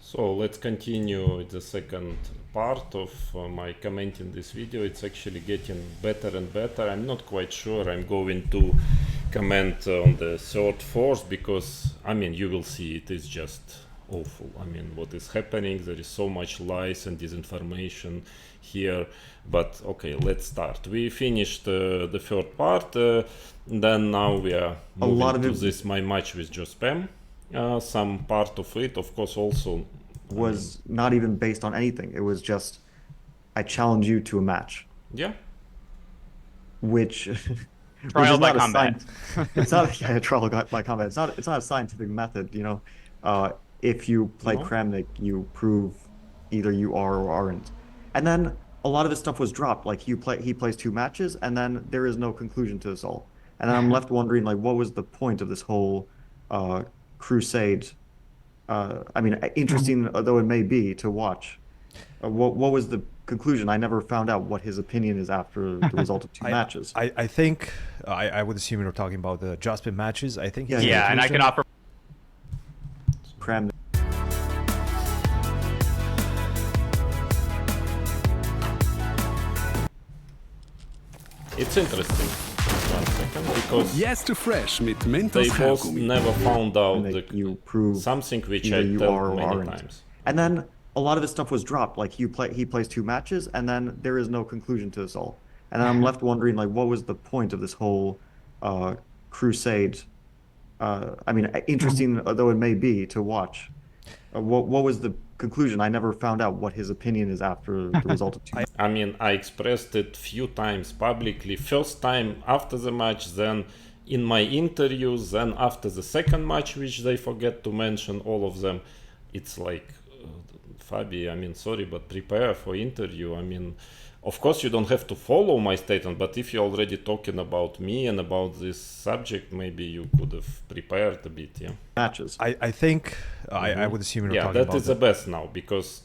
So let's continue with the second part of my comment in this video. It's actually getting better and better. I'm not quite sure I'm going to comment on the third force because, I mean, you will see it is just awful. I mean, what is happening? There is so much lies and disinformation here. But okay, let's start. We finished the third part. Then now we are moving to this my match with Joe Spam. Some part of it, of course, also was not even based on anything. It was just, I challenge you to a match. Yeah. Which trial by combat. It's not a trial by combat. It's not a scientific method. You know, if you play Kramnik, you prove either you are or aren't. And then a lot of this stuff was dropped. Like he plays 2 matches, and then there is no conclusion to this all. And I'm left wondering, like, what was the point of this whole crusade? I mean, interesting though it may be to watch. What was the conclusion? I never found out what his opinion is after the result of 2 matches. I think I would assume you're talking about the Jospin matches. I think yeah, and I can offer Kramnik. It's interesting. 1 second, because Yes to fresh mit they Mentos both Haargummi. never found out You prove something which either I you tell are or many aren't. times. And then a lot of this stuff was dropped. Like he plays 2 matches, and then there is no conclusion to this all. And I'm left wondering, like, what was the point of this whole crusade? I mean, interesting though it may be to watch. What was the conclusion? I never found out what his opinion is after the result of 2 matches. I mean, I expressed it few times publicly. First time after the match, then in my interviews, then after the second match, which they forget to mention all of them. It's like, Fabi, I mean, sorry, but prepare for interview. I mean, of course you don't have to follow my statement, but if you're already talking about me and about this subject, maybe you could have prepared a bit, yeah? Matches. I think I would assume you're talking that about is the best now, because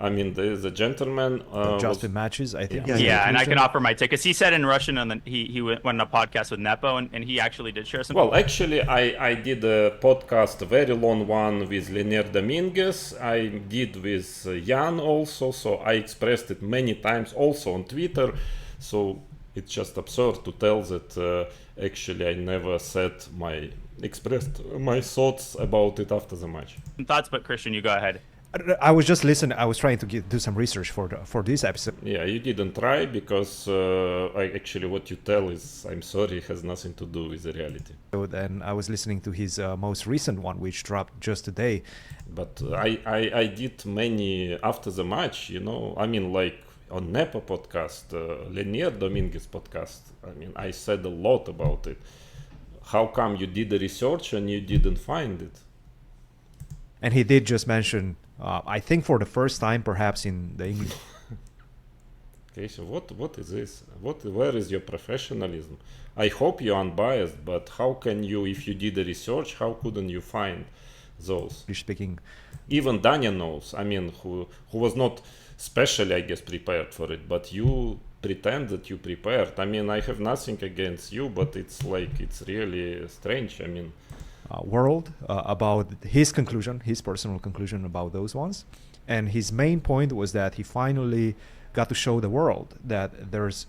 I mean, the gentleman Jospin matches. I think. yeah, and I can offer my take, because he said in Russian, and then he went on a podcast with Nepo, and he actually did share some. Well, actually, I did a podcast, a very long one with Lenier Dominguez. I did with Jan also, so I expressed it many times also on Twitter. So it's just absurd to tell that actually I never expressed my thoughts about it after the match. Thoughts, but Christian, you go ahead. I was just listening. I was trying to do some research for this episode. Yeah, you didn't try because actually what you tell is, I'm sorry, has nothing to do with the reality. So then I was listening to his most recent one, which dropped just today. But I did many after the match, you know. I mean, like on Nepo podcast, Lenier Dominguez podcast. I mean, I said a lot about it. How come you did the research and you didn't find it? And he did just mention, I think for the first time, perhaps in the English. Okay, so what is this? Where is your professionalism? I hope you're unbiased, but how can you, if you did the research, how couldn't you find those? Speaking. Even Danya knows. I mean, who was not specially, I guess, prepared for it, but you pretend that you prepared. I mean, I have nothing against you, but it's like, it's really strange. I mean, world about his conclusion, his personal conclusion about those ones. And his main point was that he finally got to show the world that there's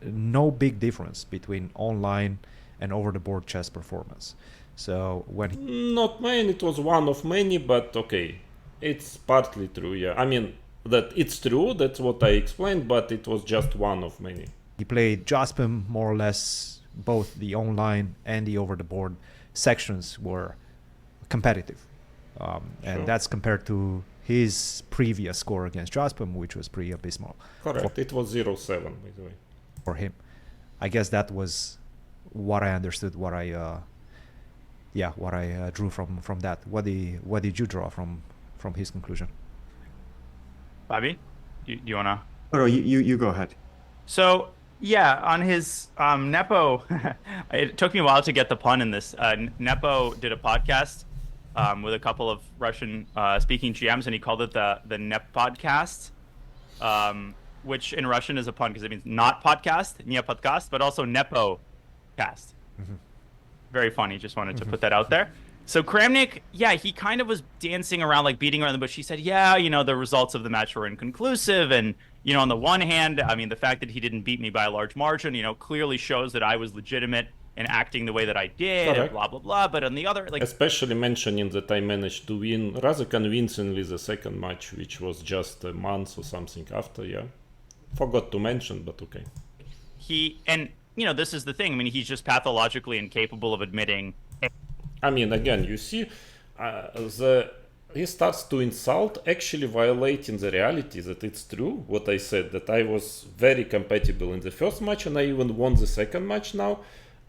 no big difference between online and over-the-board chess performance. So when not many, it was one of many, but okay, it's partly true, yeah. I mean, that it's true, that's what I explained, but it was just one of many. He played Jospin more or less, both the online and the over-the-board sections were competitive. And that's compared to his previous score against Jospin, which was pretty abysmal. Correct, it was 0-7, by the way. For him. I guess that was what I understood, what I drew from that. What did you draw from his conclusion? Bobby, do you want to? Oh, no, you go ahead. So, yeah, on his Nepo, it took me a while to get the pun in this. Nepo did a podcast with a couple of Russian speaking GMs, and he called it the Nep podcast, which in Russian is a pun because it means not podcast, не podcast, but also Nepo cast. Mm-hmm. Very funny. Just wanted to put that out there. So Kramnik, yeah, he kind of was dancing around, like beating around the bush. He said, yeah, the results of the match were inconclusive. And, on the one hand, I mean, the fact that he didn't beat me by a large margin, clearly shows that I was legitimate in acting the way that I did and Correct. blah, blah, blah. But on the other, like, Especially mentioning that I managed to win rather convincingly the second match, which was just a month or something after, yeah. Forgot to mention, but okay. this is the thing. I mean, he's just pathologically incapable of admitting. I mean, again, you see, he starts to insult, actually violating the reality that it's true, what I said, that I was very compatible in the first match and I even won the second match now.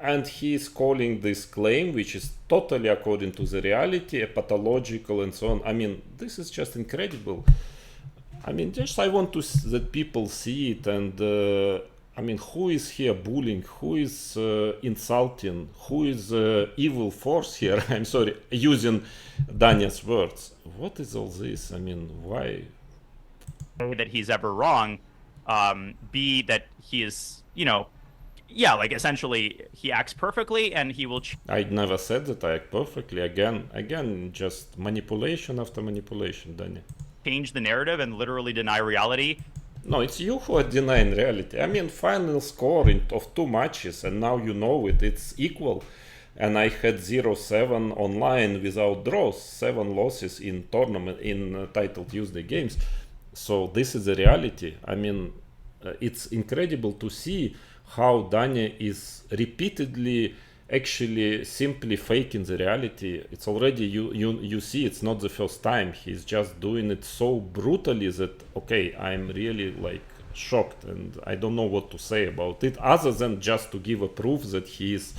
And he is calling this claim, which is totally according to the reality, a pathological and so on. I mean, this is just incredible. I mean, just I want that people see it, and I mean, who is here bullying? Who is insulting? Who is evil force here? I'm sorry, using Danya's words. What is all this? I mean, why? That he's ever wrong. B, that he is, yeah, like essentially he acts perfectly and he will. I never said that I act perfectly. Again, just manipulation after manipulation, Danya. Change the narrative and literally deny reality. No, it's you who are denying reality. I mean, final score of 2 matches, and now you know it. It's equal. And I had 0-7 online without draws, 7 losses in tournament in Title Tuesday games. So this is the reality. I mean, it's incredible to see how Danya is repeatedly actually simply faking the reality. It's already you see it's not the first time. He's just doing it so brutally that okay, I'm really like shocked and I don't know what to say about it other than just to give a proof that he's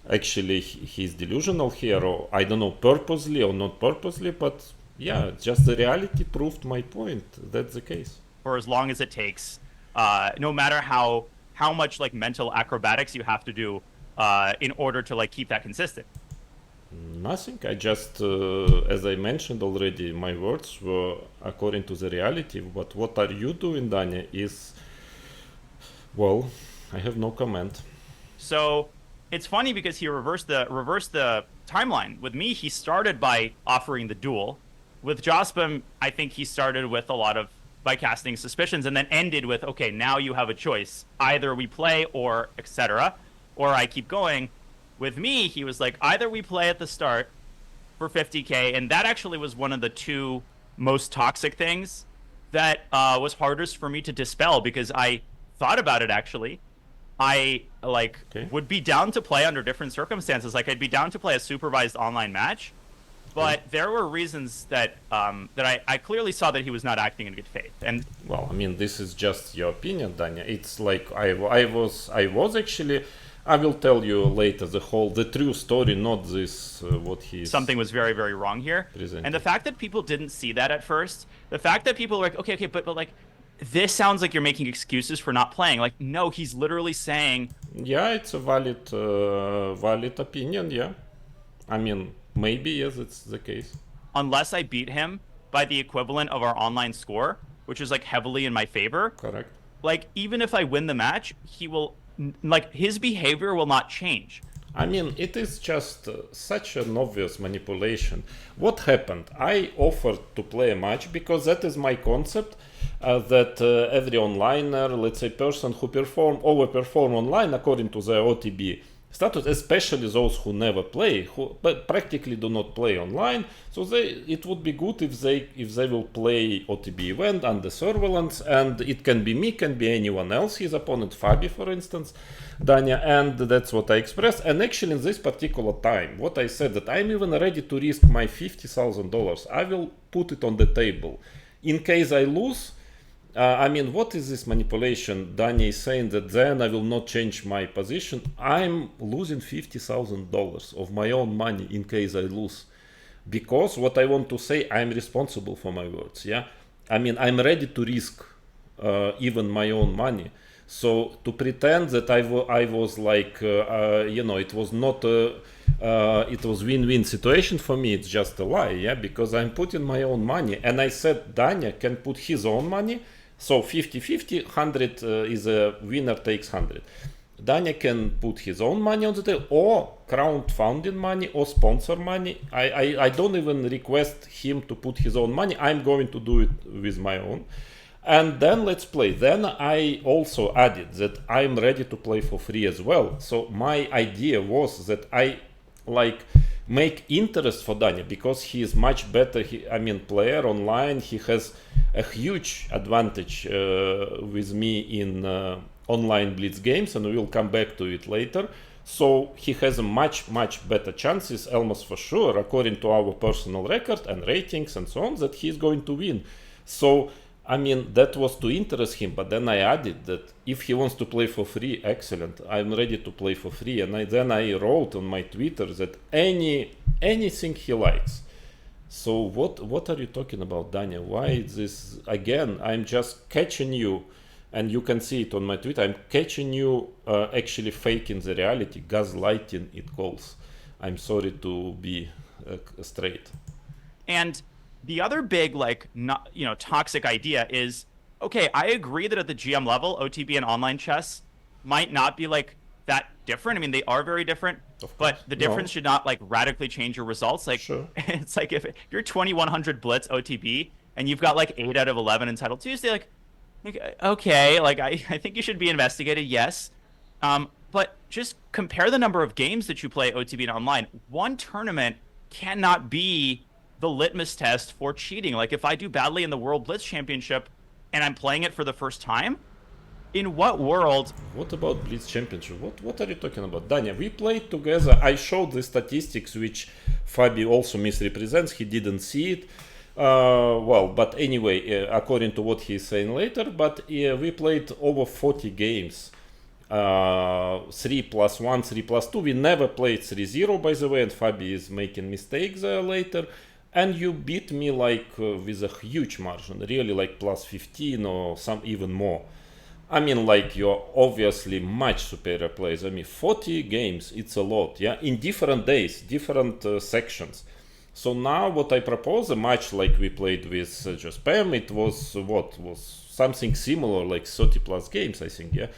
delusional here, or I don't know, purposely or not purposely, but yeah, just the reality proved my point. That's the case. For as long as it takes, no matter how much like mental acrobatics you have to do in order to like keep that consistent. Nothing. I just, as I mentioned already, my words were according to the reality. But what are you doing, Danya? Is, well, I have no comment. So it's funny because he reversed the timeline. With me, he started by offering the duel. With Jospin, I think he started with a lot of by casting suspicions and then ended with, okay, now you have a choice. Either we play or etc. Or I keep going. With me, he was like, either we play at the start for 50K, and that actually was one of the 2 most toxic things that was hardest for me to dispel because I thought about it actually. I would be down to play under different circumstances. Like I'd be down to play a supervised online match, but there were reasons that I clearly saw that he was not acting in good faith. And well, I mean, this is just your opinion, Danya. It's like I was actually. I will tell you later the true story, not this what he. Something was very, very wrong here, presented. And the fact that people didn't see that at first, the fact that people were like, okay, but like, this sounds like you're making excuses for not playing. Like, no, he's literally saying. Yeah, it's a valid opinion. Yeah, I mean, maybe yes, it's the case. Unless I beat him by the equivalent of our online score, which is like heavily in my favor. Correct. Like, even if I win the match, he will. Like, his behavior will not change. I mean, it is just such an obvious manipulation. What happened? I offered to play a match because that is my concept, that every onliner, let's say person who overperform online according to the OTB status, especially those who never play, who but practically do not play online, so it would be good if they will play OTB event under surveillance, and it can be me, can be anyone else, his opponent Fabi, for instance, Danya, and that's what I expressed. And actually in this particular time, what I said, that I'm even ready to risk my $50,000. I will put it on the table. In case I lose, I mean, what is this manipulation? Danya is saying that then I will not change my position. I'm losing $50,000 of my own money in case I lose. Because what I want to say, I'm responsible for my words. Yeah, I mean, I'm ready to risk even my own money. So to pretend that I was like, it was not it was win-win situation for me, it's just a lie. Yeah, because I'm putting my own money. And I said Danya can put his own money. So 50-50, 100 is a winner takes 100. Danya can put his own money on the table, or crowdfunding money, or sponsor money. I don't even request him to put his own money. I'm going to do it with my own. And then let's play. Then I also added that I'm ready to play for free as well. So my idea was that I like make interest for Danya because he is much better. Player online. He has a huge advantage with me in online blitz games, and we will come back to it later. So he has a much better chances, almost for sure, according to our personal record and ratings and so on, that he's going to win. So that was to interest him, but then I added that if he wants to play for free, excellent, I'm ready to play for free. And then I wrote on my Twitter that anything he likes. So what are you talking about, Danya? Why is this again? I'm just catching you, and you can see it on my Twitter. I'm catching you actually faking the reality, gaslighting it calls. I'm sorry to be straight. And the other big, toxic idea is, okay, I agree that at the GM level, OTB and online chess might not be that different. They are very different, but the difference should not radically change your results. Sure. It's if you're 2100 Blitz OTB and you've got 8 out of 11 in Title Tuesday, okay, I think you should be investigated, yes. But just compare the number of games that you play OTB and online. One tournament cannot be the litmus test for cheating. If I do badly in the World Blitz Championship and I'm playing it for the first time, in what world? What about Blitz Championship? What are you talking about? Danya, we played together. I showed the statistics which Fabi also misrepresents. He didn't see it. But anyway, according to what he's saying later, but we played over 40 games. 3+1, 3+2. We never played 3-0, by the way, and Fabi is making mistakes later. And you beat me with a huge margin, really +15 or some even more. You're obviously much superior players. 40 games, it's a lot, yeah, in different days, different sections. So now what I propose, a match like we played with Jaspem, it was something similar, 30 plus games, I think, yeah.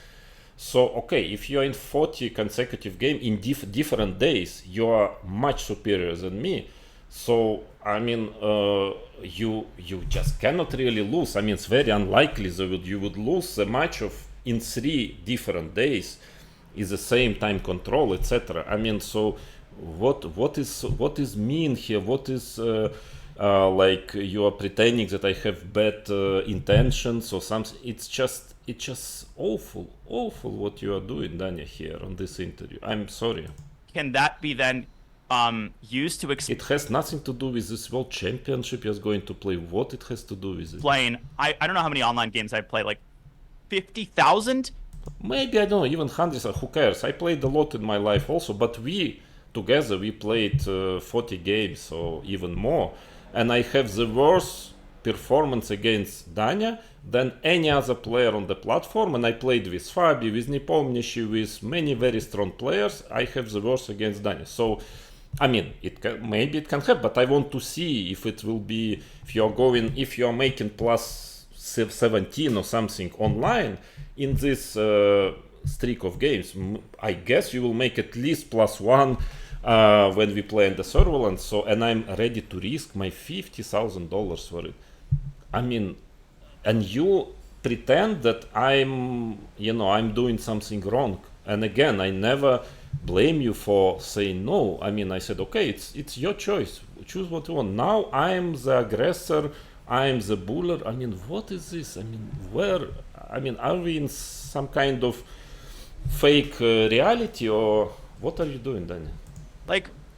So, okay, if you're in 40 consecutive games in different days, you are much superior than me. So, you just cannot really lose. It's very unlikely that you would lose a match in 3 different days is the same time control, etc. So what is mean here? What is you are pretending that I have bad intentions or something? It's just awful what you are doing, Danya, here on this interview. I'm sorry. Can that be then used to explain? It has nothing to do with this World Championship you're going to play. What it has to do with it? Explain. I don't know how many online games I've played, 50,000? Maybe, I don't know, even hundreds. Who cares? I played a lot in my life also, but we played 40 games or even more, and I have the worst performance against Danya than any other player on the platform, and I played with Fabi, with Nepomniachtchi, with many very strong players. I have the worst against Danya. So maybe it can happen, but I want to see if it will be, if you're making +17 or something online in this streak of games. I guess you will make at least +1 when we play in the server, and I'm ready to risk my $50,000 for it. And you pretend that I'm doing something wrong. And again, I never blame you for saying no. I said, okay, it's your choice. Choose what you want. Now I'm the aggressor. I'm the buller. What is this? Are we in some kind of fake reality, or what are you doing, Daniel?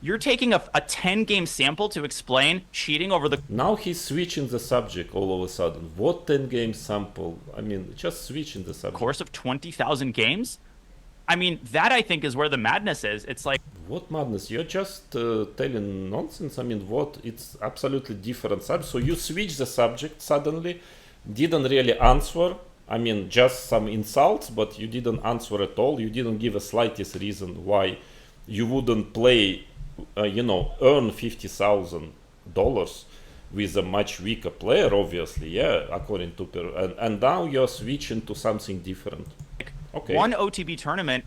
You're taking a 10-game sample to explain cheating over the... Now he's switching the subject all of a sudden. What 10-game sample? Just switching the subject. Course of 20,000 games? That I think is where the madness is. It's What madness? You're just telling nonsense. What? It's absolutely different subject. So you switch the subject suddenly, didn't really answer. Just some insults, but you didn't answer at all. You didn't give a slightest reason why you wouldn't play, earn $50,000 with a much weaker player, obviously, yeah, according to and now you're switching to something different. Okay. One OTB tournament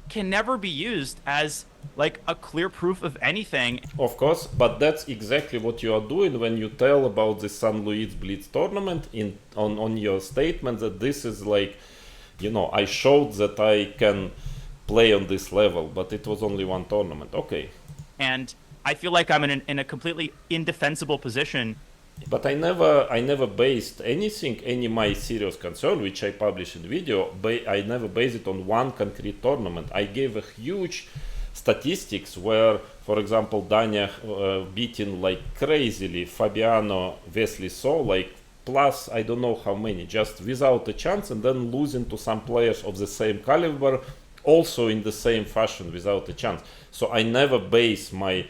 can never be used as like a clear proof of anything. Of course, but that's exactly what you are doing when you tell about the San Luis Blitz tournament on your statement that this is like, I showed that I can play on this level, but it was only one tournament. Okay. And I feel like I'm in a completely indefensible position. But I never based anything, any my serious concern, which I published in video, I never based it on one concrete tournament. I gave a huge statistics where, for example, Dania beating like crazily Fabiano, Wesley So, like plus I don't know how many, just without a chance, and then losing to some players of the same caliber, also in the same fashion without a chance. So I never base my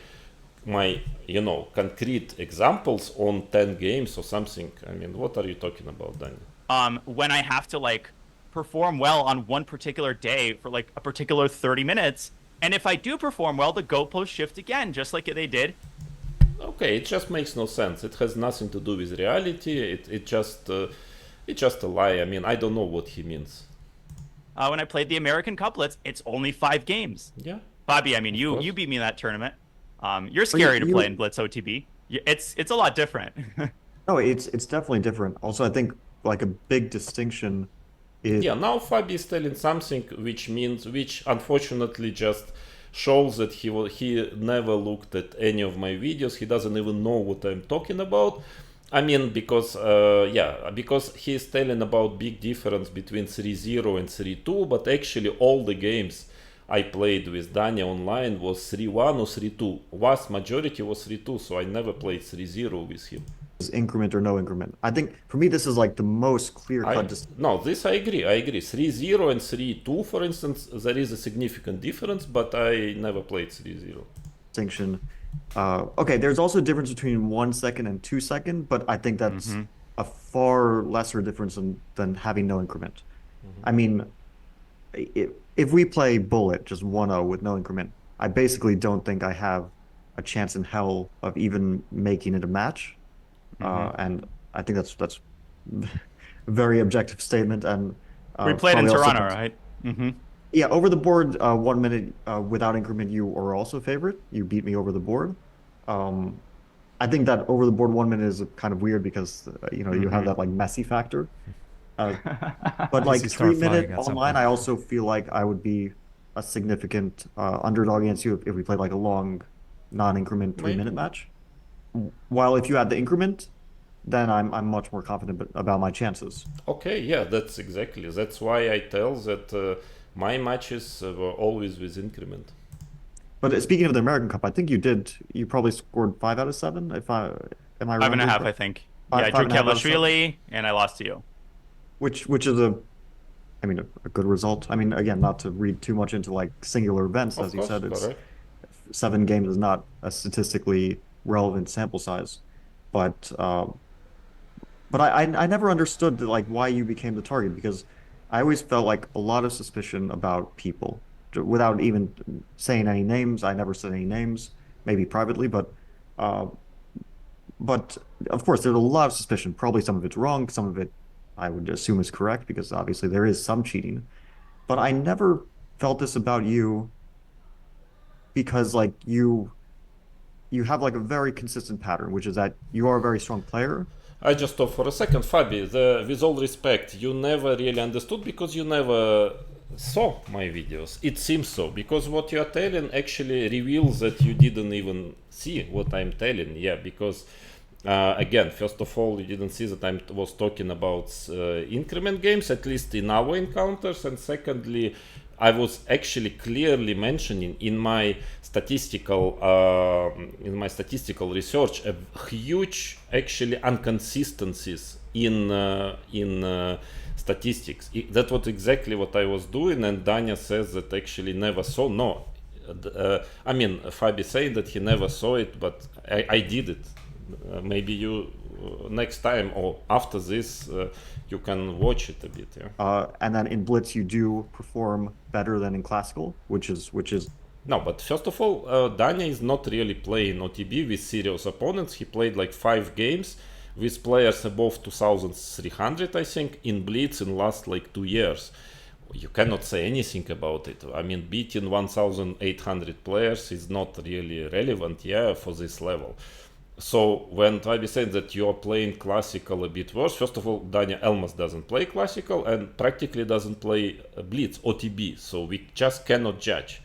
concrete examples on 10 games or something. I mean, what are you talking about, Daniel? When I have to like perform well on one particular day for like a particular 30 minutes, and if I do perform well, the goalposts shift again, just like they did. Okay, it just makes no sense. It has nothing to do with reality. It's just a lie. I mean, I don't know what he means. When I played the American couplets, it's only 5 games. Yeah. Bobby, I mean, you beat me in that tournament. You're scary to play in Blitz OTB. It's a lot different. No, it's definitely different. Also, I think like a big distinction is now Fabi is telling something which unfortunately just shows that he never looked at any of my videos. He doesn't even know what I'm talking about. I mean, because he's telling about big difference between 3-0 and 3-2, but actually all the games I played with Dania online was 3-1 or 3-2. Vast majority was 3-2, so I never played 3-0 with him. increment or no increment. I think for me this is like the most clear-cut No, this I agree. 3-0 and 3-2, for instance, there is a significant difference, but I never played 3-0. distinction. Okay, there's also a difference between 1 second and 2 second, but I think that's a far lesser difference than having no increment. I mean, if we play Bullet just 1-0 with no increment, I basically don't think I have a chance in hell of even making it a match. And I think that's a very objective statement. And we played in probably also Toronto, right? yeah, over the board, 1 minute without increment, you are also favorite. You beat me over the board. I think that over the board 1 minute is kind of weird because you have that like messy factor. But like you start 3 minute flying at some online, point. I also feel like I would be a significant underdog against you if we played like a long non-increment 3 minute match. While if you had the increment, then I'm much more confident about my chances. Okay, yeah, that's why I tell that my matches were always with increment. But speaking of the American Cup, I think you probably scored 5 out of 7. Am I 5.5, remembering I correct? think. Five- Yeah, I drew 5.5 out of 7? Kevlashvili, and I lost to you. Which is a good result. I mean, again, not to read too much into like singular events, Of as you course, said, it's correct. 7 games is not a statistically relevant sample size. But I never understood like why you became the target because I always felt like a lot of suspicion about people without even saying any names. I never said any names, maybe privately, but of course there's a lot of suspicion. Probably some of it's wrong, some of it I would assume is correct because obviously there is some cheating. But I never felt this about you because like you have like a very consistent pattern, which is that you are a very strong player. I just stop for a second, Fabi. With all respect, you never really understood because you never saw my videos. It seems so, because what you are telling actually reveals that you didn't even see what I'm telling. Yeah, because again, first of all, you didn't see that I was talking about increment games, at least in our encounters, and secondly, I was actually clearly mentioning in my statistical research a huge actually inconsistencies in statistics. That was exactly what I was doing, and Dania says that actually never saw. No, I mean Fabi saying that he never saw it, but I did it. Maybe you next time or after this you can watch it a bit. Yeah. And then in Blitz you do perform better than in Classical, which is No, but first of all, Dania is not really playing OTB with serious opponents. He played like 5 games with players above 2,300, I think, in Blitz in last like 2 years. you cannot say anything about it. I mean, beating 1,800 players is not really relevant, yeah, for this level. So when Tavi said that you're playing classical a bit worse, first of all, Daniel Elmas doesn't play classical and practically doesn't play Blitz, OTB, so we just cannot judge.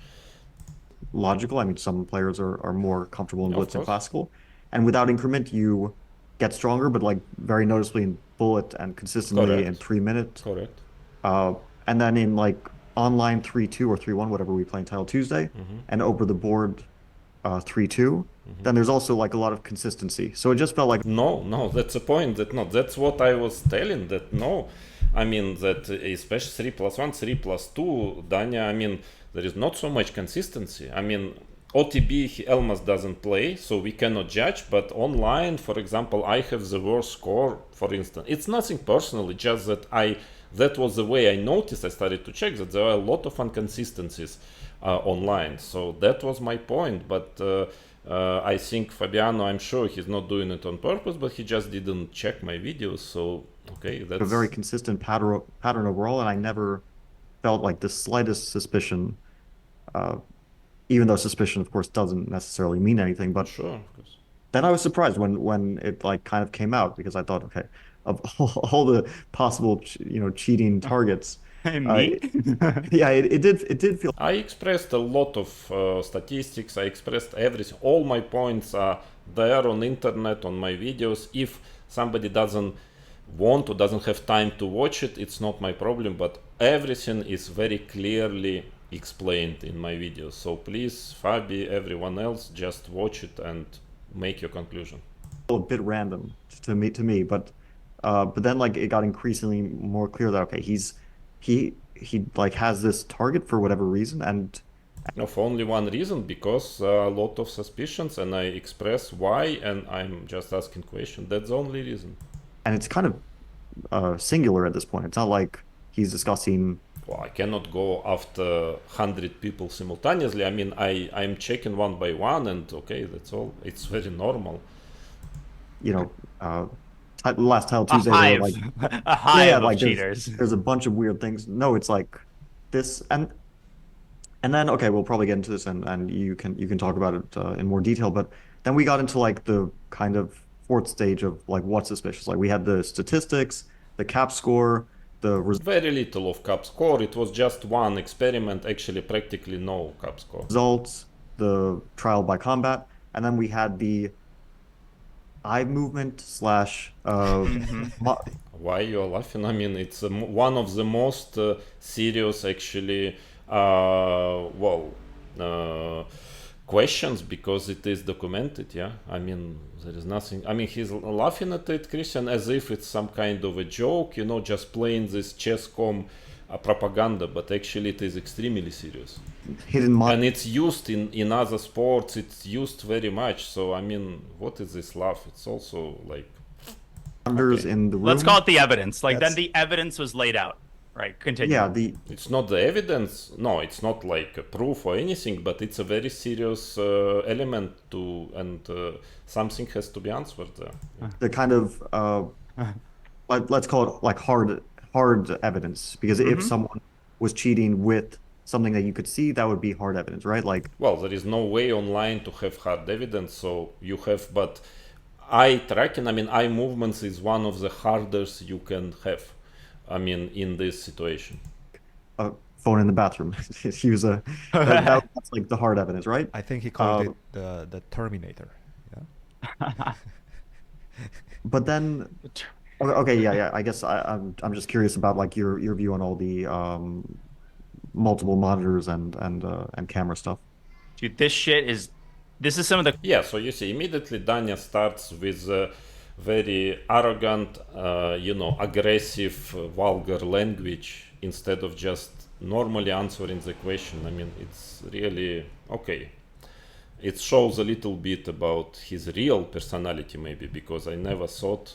Logical. I mean, some players are more comfortable in Of Blitz and course. classical. And without increment, you get stronger, but like very noticeably in bullet and consistently in Correct. 3 minutes. Correct. And then in like online 3-2 or 3-1, whatever we play in Title Tuesday, and over the board 3-2, then there's also like a lot of consistency. So it just felt like No, that's the point. That's what I was telling. That no, I mean that especially 3+1, 3+2, Dania. I mean there is not so much consistency. I mean OTB Elmas doesn't play, so we cannot judge. But online, for example, I have the worst score. For instance, it's nothing personal. It's just that that was the way I noticed. I started to check that there are a lot of inconsistencies online. So that was my point. But I think Fabiano, I'm sure he's not doing it on purpose, but he just didn't check my videos. So okay, that's a very consistent pattern overall, and I never felt like the slightest suspicion, even though suspicion, of course, doesn't necessarily mean anything. But sure, of course. then I was surprised when it like kind of came out, because I thought, okay, of all the possible cheating targets, Me? yeah, it did feel. I expressed a lot of statistics. I expressed everything. All my points are there on internet, on my videos. If somebody doesn't want or doesn't have time to watch it, it's not my problem. But everything is very clearly explained in my videos. So please, Fabi, everyone else, just watch it and make your conclusion. A bit random to me, but then like it got increasingly more clear that okay, he like has this target for whatever reason, and No, for only one reason, because a lot of suspicions, and I express why, and I'm just asking question. That's the only reason. and it's kind of singular at this point. It's not like he's discussing. Well, I cannot go after 100 people simultaneously. I mean, I'm checking one by one, and okay, that's all. It's very normal. Last Title A Tuesday, they were hive. like, A hive yeah, of like cheaters. there's a bunch of weird things. No, it's like this, and then okay, we'll probably get into this, and you can talk about it in more detail. But then we got into like the kind of fourth stage of like what's suspicious. Like we had the statistics, the cap score, the Very little of cap score. It was just one experiment. Actually, practically no cap score. results, the trial by combat, and then we had the eye movement slash Why you're laughing? I mean, it's one of the most serious, actually, questions, because it is documented. Yeah, I mean, there is nothing. I mean, he's laughing at it, Christian, as if it's some kind of a joke, just playing this chess.com propaganda. But actually, it is extremely serious. hidden And it's used in other sports. It's used very much. So I mean, what is this laugh? It's also like monitors in the room. Let's call it the evidence. Like That's- then the evidence was laid out. Right. Continue. Yeah, the it's not the evidence. No, it's not like a proof or anything. But it's a very serious element to, and something has to be answered there. kind of let's call it like hard evidence, because if someone was cheating with something that you could see, that would be hard evidence, right? Like Well, there is no way online to have hard evidence. So you have, but eye tracking. I mean, eye movements is one of the hardest you can have. I mean, in this situation. a phone in the bathroom. Use that's like the hard evidence, right? I think he called it the Terminator. Yeah. But then, okay, yeah. I guess I'm just curious about like your view on all the multiple monitors and camera stuff. Dude, this is some of the Yeah, so you see, immediately Dania starts with very arrogant, aggressive, vulgar language instead of just normally answering the question. I mean, it's really okay. It shows a little bit about his real personality, maybe, because I never thought,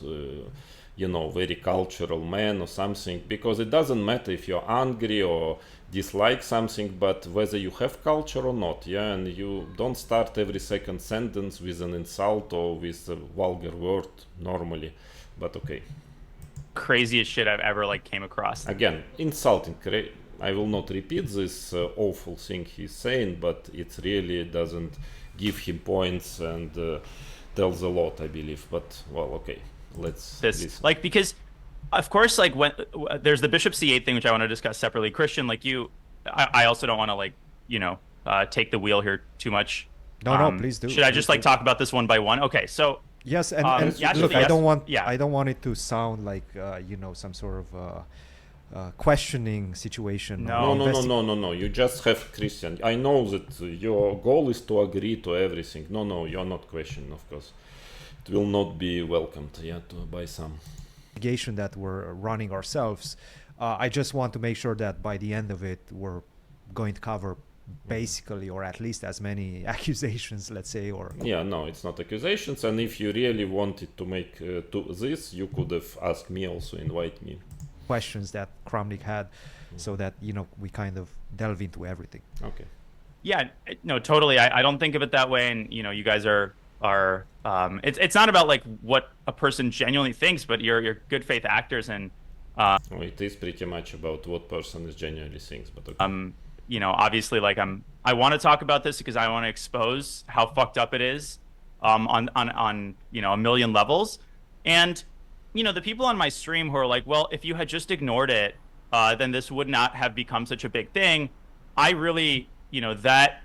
very cultural man or something, because it doesn't matter if you're angry or dislike something, but whether you have culture or not, yeah, and you don't start every second sentence with an insult or with a vulgar word normally, but okay. craziest shit I've ever like came across. Again, insulting, I will not repeat this awful thing he's saying, but it really doesn't give him points and tells a lot, I believe. But well, okay, let's listen. Like, because of course, like when there's the bishop c8 thing, which I want to discuss separately. Christian, like you, I also don't want to like take the wheel here too much. No, please do. Should I just like talk about this one by one? Okay, so yes, and look, I don't want it to sound like some sort of questioning situation. No. You just have Christian. I know that your goal is to agree to everything. No, you're not questioning, of course. It will not be welcomed, by some. That we're running ourselves. I just want to make sure that by the end of it, we're going to cover basically, or at least as many accusations, let's say, or no, it's not accusations. And if you really wanted to make this, you could have asked me, also invite me. Questions that Kramnik had, so that we kind of delve into everything. Okay. Yeah, no, totally. I don't think of it that way, and you guys are it's not about like what a person genuinely thinks, but you're good faith actors, and it is pretty much about what person is genuinely thinks, but okay. Obviously, like I want to talk about this because I want to expose how fucked up it is on a million levels. And the people on my stream who are like, well, if you had just ignored it, then this would not have become such a big thing. I really, that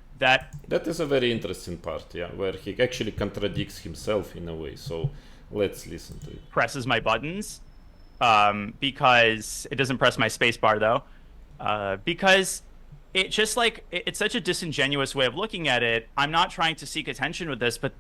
is a very interesting part, where he actually contradicts himself in a way. So let's listen to it. Presses my buttons because it doesn't press my space bar though, because it's just like it's such a disingenuous way of looking at it. I'm not trying to seek attention with this, but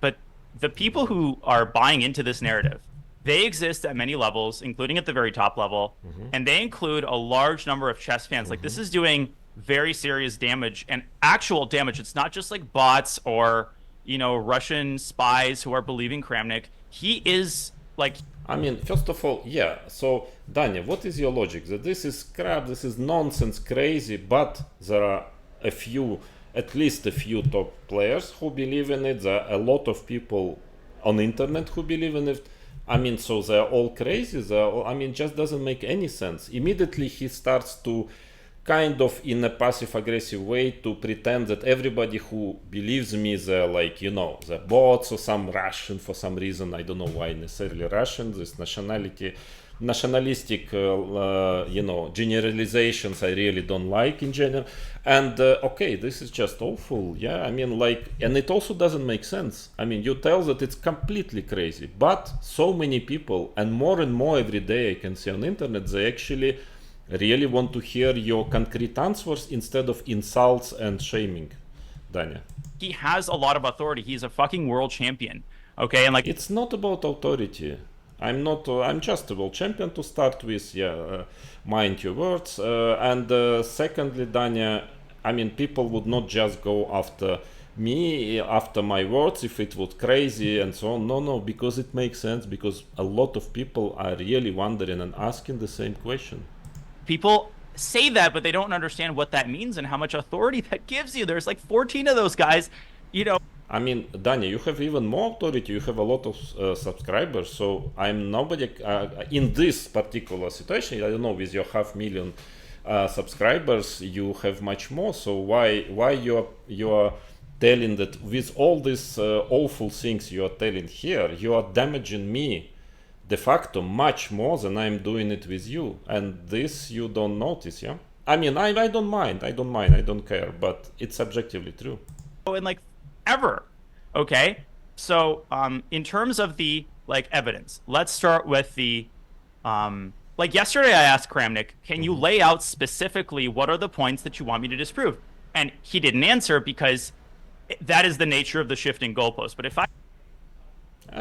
the people who are buying into this narrative, they exist at many levels, including at the very top level, and they include a large number of chess fans. Like, this is doing very serious damage, and actual damage. It's not just like bots or Russian spies who are believing Kramnik. He is like, I mean, first of all, so Danya, what is your logic? That this is crap, this is nonsense, crazy, but there are at least a few top players who believe in it. There are a lot of people on the internet who believe in it. I mean, so they're all crazy. Just doesn't make any sense. Immediately he starts to kind of in a passive aggressive way to pretend that everybody who believes me, they're like, the bots or some Russian for some reason. I don't know why necessarily Russian, this nationalistic, generalizations I really don't like in general. And okay, this is just awful. And it also doesn't make sense. I mean, you tell that it's completely crazy, but so many people, and more every day I can see on the internet, they actually really want to hear your concrete answers instead of insults and shaming. Danya. He has a lot of authority. He's a fucking world champion. Okay, and like, it's not about authority. I'm just a world champion to start with. Mind your words. And secondly, Danya, I mean, people would not just go after me, after my words, if it was crazy and so on. No, because it makes sense, because a lot of people are really wondering and asking the same question. People say that, but they don't understand what that means and how much authority that gives you. There's like 14 of those guys, I mean, Danya, you have even more authority. You have a lot of subscribers. So I'm nobody in this particular situation. I don't know, with your 500,000 subscribers, you have much more. So why you're telling that with all these awful things you are telling here, you are damaging me de facto much more than I'm doing it with you, and this you don't notice. I mean, I don't mind, I don't care, but it's objectively true. And like, ever. Okay, so in terms of the like evidence, let's start with the like yesterday I asked Kramnik, can you lay out specifically what are the points that you want me to disprove? And he didn't answer because that is the nature of the shifting goalpost. But if I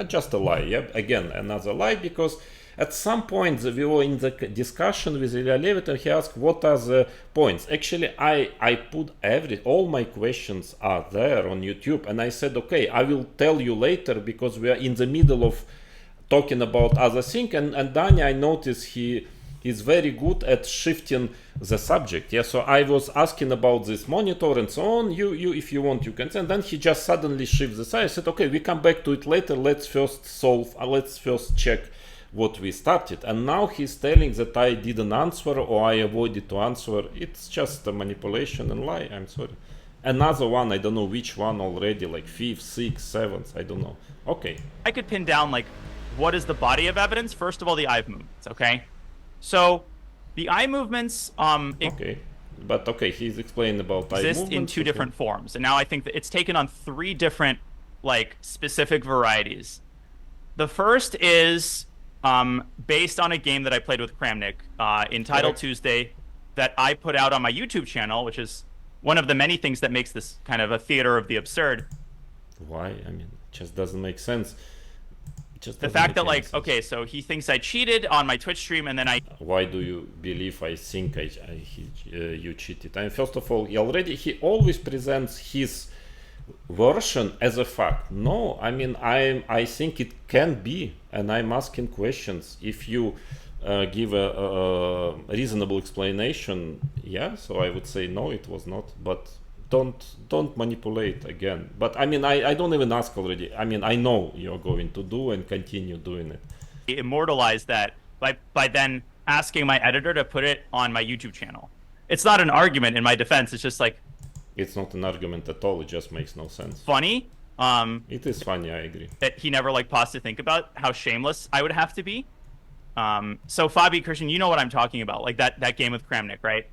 just a lie, again another lie, because at some point we were in the discussion with Ilya Levit and he asked what are the points. Actually, I put all my questions are there on YouTube, and I said, okay, I will tell you later because we are in the middle of talking about other thing, and Danya, I noticed he is very good at shifting the subject. So I was asking about this monitor and so on. You if you want, you can. And then he just suddenly shifts the side. I said, okay, we come back to it later. Let's first check what we started. And now he's telling that I didn't answer or I avoided to answer. It's just a manipulation and lie. I'm sorry. Another one, I don't know which one already, like 5th, 6th, 7th, I don't know. Okay. I could pin down like what is the body of evidence. First of all, the eye movements. Okay, so the eye movements Okay. But okay, he's explained about eye exist movements. in two different forms, and now I think that it's taken on 3 different like specific varieties. The first is based on a game that I played with Kramnik entitled Correct. Tuesday that I put out on my YouTube channel, which is one of the many things that makes this kind of a theater of the absurd. Why? I mean, it just doesn't make sense. The fact that like, okay, so he thinks I cheated on my Twitch stream, and then Why do you believe I think you cheated? And first of all, he always presents his version as a fact. No, I mean, I think it can be, and I'm asking questions. If you give a reasonable explanation, yeah, so I would say no, it was not. But don't manipulate again. But I mean, I don't even ask already. I mean, I know you're going to do and continue doing it. immortalize that by then asking my editor to put it on my YouTube channel. It's not an argument in my defense. It's just like, It's not an argument at all. It just makes no sense. funny. It is funny, I agree. That he never like paused to think about how shameless I would have to be. So Fabi, Christian, you know what I'm talking about, like that game with Kramnik, right?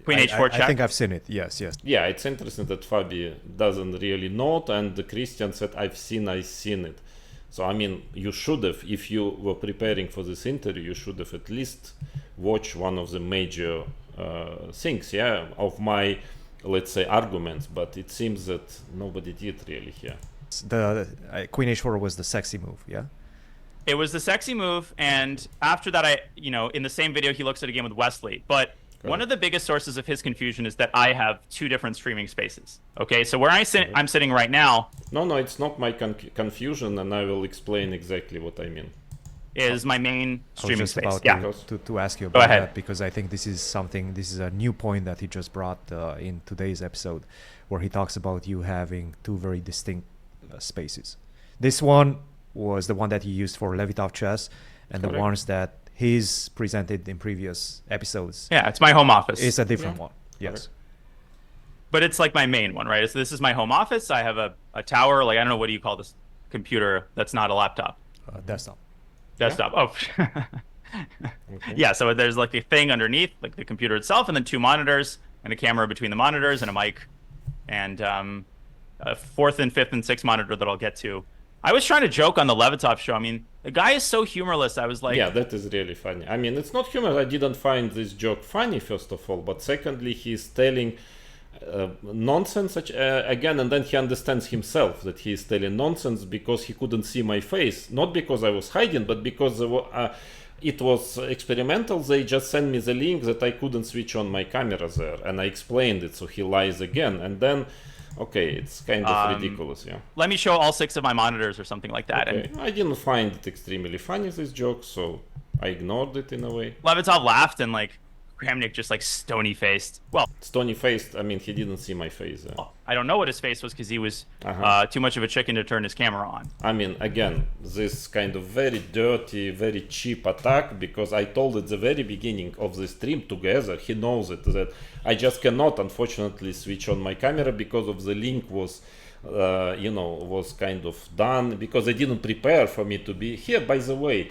Queen H4 check. I think I've seen it. Yes. Yeah, it's interesting that Fabi doesn't really know, and the Christian said, I've seen it. So, I mean, you should have, if you were preparing for this interview, you should have at least watched one of the major things, yeah, of my, let's say, arguments. But it seems that nobody did really here. The Queen H4 was the sexy move, yeah? It was the sexy move, and after that, in the same video, he looks at a game with Wesley. But one of the biggest sources of his confusion is that I have 2 different streaming spaces. Okay, so where I'm sitting right now. No, it's not my confusion, and I will explain exactly what I mean. Is my main streaming I was just space. about Yeah. to ask you Go about ahead. that, because I think this is a new point that he just brought in today's episode, where he talks about you having 2 very distinct spaces. This one was the one that he used for Levitov chess, and Correct. the ones that he's presented in previous episodes Yeah, it's my home office. is a different one. Yes. Correct. But it's like my main one, right? So this is my home office. I have a tower, like, I don't know, what do you call this computer that's not a laptop? Desktop. Desktop. Oh. Okay. Yeah, so there's like a thing underneath, like the computer itself, and then 2 monitors, and a camera between the monitors, and a mic, and a 4th and 5th and 6th monitor that I'll get to. I was trying to joke on the Levitov show. I mean, the guy is so humorless. I was like, Yeah, that is really funny. I mean, it's not humor. I didn't find this joke funny, first of all. But secondly, he's telling nonsense again, and then he understands himself that he is telling nonsense because he couldn't see my face. Not because I was hiding, but because it was experimental. They just sent me the link that I couldn't switch on my camera there. And I explained it, so he lies again. And then, okay, it's kind of ridiculous, yeah. let me show all 6 of my monitors or something like that. Okay. And I didn't find it extremely funny, this joke, so I ignored it in a way. Levitov laughed, and like Kramnik just like stony faced. Well, Stony faced, I mean, he didn't see my face. I don't know what his face was because he was too much of a chicken to turn his camera on. I mean, again, this kind of very dirty, very cheap attack, because I told at the very beginning of the stream together, he knows it, that I just cannot, unfortunately, switch on my camera because of the link was, was kind of done, because they didn't prepare for me to be here. By the way,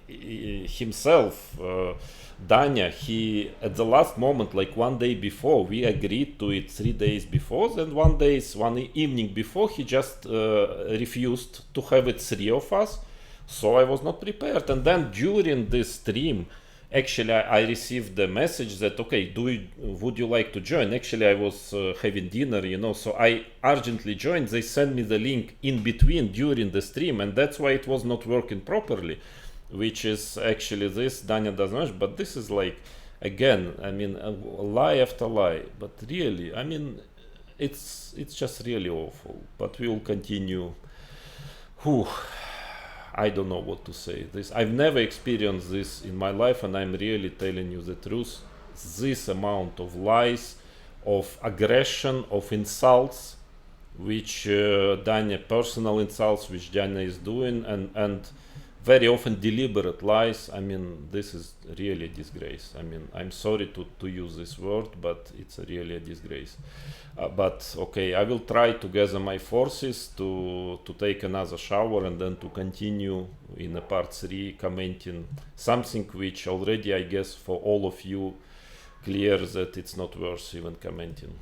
himself, Danya, he at the last moment, like one day before, we agreed to it 3 days before, then one evening before, he just refused to have it 3 of us, so I was not prepared. And then during this stream, actually I received the message that, okay, would you like to join? Actually, I was having dinner, so I urgently joined. They sent me the link in between during the stream, and that's why it was not working properly, which is actually this. Danya doesn't know, but this is like, again, I mean, lie after lie. But really, I mean, it's just really awful. But we will continue. I don't know what to say. I've never experienced this in my life, and I'm really telling you the truth. This amount of lies, of aggression, of insults, which Danya personal insults, which Danya is doing, and very often deliberate lies. I mean, this is really a disgrace. I mean, I'm sorry to use this word, but it's really a disgrace. But okay, I will try to gather my forces to take another shower and then to continue in a part 3 commenting something which already, I guess, for all of you clear that it's not worth even commenting.